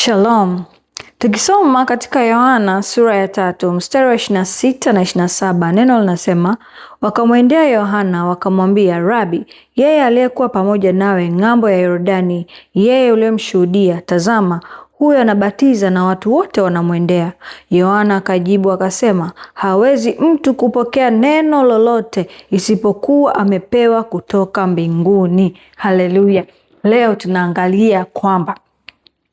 Shalom. Tukisoma katika Yohana sura ya 3 mstari wa 26 na 27, neno linasema, wakamwendea Yohana wakamwambia, Rabi, yeye aliyekuwa pamoja nawe ng'ambo ya Yordani, yeye uliyemshuhudia, tazama, huyo anabatiza na watu wote wanamwendea. Yohana akajibu akasema, hawezi mtu kupokea neno lolote isipokuwa amepewa kutoka mbinguni. Haleluya. Leo tunaangalia kwamba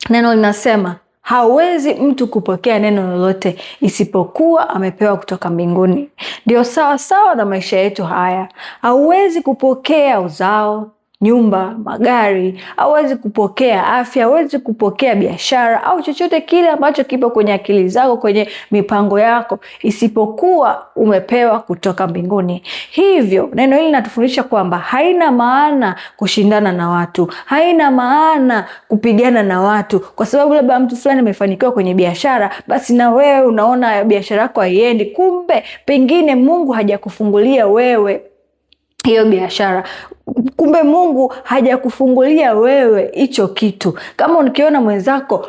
neno linasema hawezi mtu kupokea neno lolote isipokuwa amepewa kutoka mbinguni. Ndio sawa sawa na maisha yetu haya. Hauwezi kupokea uzao, nyumba, magari, hauwezi kupokea afya, hauwezi kupokea biashara au chochote kile ambacho kipo kwenye akili zako, kwenye mipango yako, isipokuwa umepewa kutoka mbinguni. Hivyo neno hili linatufundisha kwamba haina maana kushindana na watu, haina maana kupigana na watu, kwa sababu labda mtu fulani amefanikiwa kwenye biashara, basi na wewe unaona biashara yako haiendi. Kumbe pengine Mungu hajakufungulia wewe hiyo biashara. Kumbe Mungu hajakufungulia wewe hicho kitu. Kama ukiona mwenzako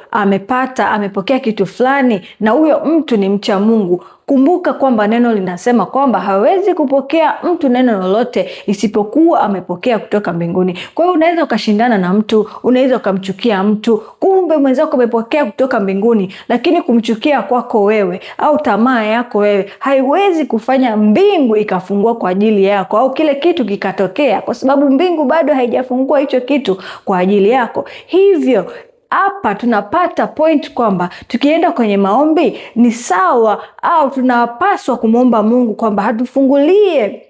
amepokea kitu fulani na huyo mtu ni mcha Mungu, kumbuka kwamba neno linasema kwamba hawezi kupokea mtu neno lolote isipokuwa amepokea kutoka mbinguni. Kwa hiyo unaweza ukashindana na mtu, unaweza ukamchukia mtu, kumbe mwenzako amepokea kutoka mbinguni, lakini kumchukia kwako wewe au tamaa yako wewe haiwezi kufanya mbingu ikafungua kwa ajili yako au kile kitu kikatokea, kwa sababu mbingu bado haijafungua hicho kitu kwa ajili yako. Hivyo hapa tunapata point kwamba tukienda kwenye maombi ni sawa, au tunapaswa kumwomba Mungu kwamba hatufungulie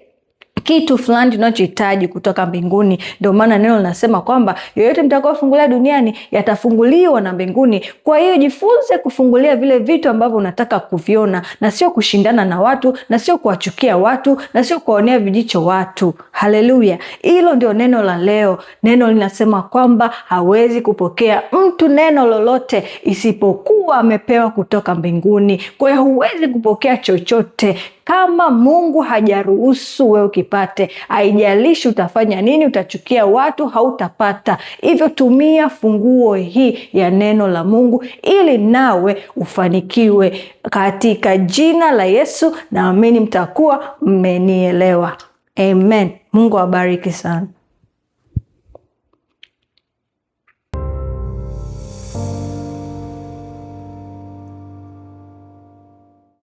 kitu fulani tunachohitaji kutoka mbinguni. Ndio maana neno linasema kwamba yoyote mtakayofungulia duniani yatafunguliwa na mbinguni. Kwa hiyo jifunze kufungulia vile vitu ambavyo unataka kuviona, na sio kushindana na watu, na sio kuwachukia watu, na sio kuwaonea vijicho watu. Haleluya. Hilo ndio neno la leo. Neno linasema kwamba hawezi kupokea mtu neno lolote isipokuwa amepewa kutoka mbinguni. Kwa hiyo huwezi kupokea chochote kama Mungu hajaruhusu wewe ukipate. Haijalishi utafanya nini, utachukia watu, hautapata. Hivyo tumia funguo hii ya neno la Mungu ili nawe ufanikiwe. Katika jina la Yesu naamini mtakuwa mmenielewa. Amen. Mungu awabariki sana.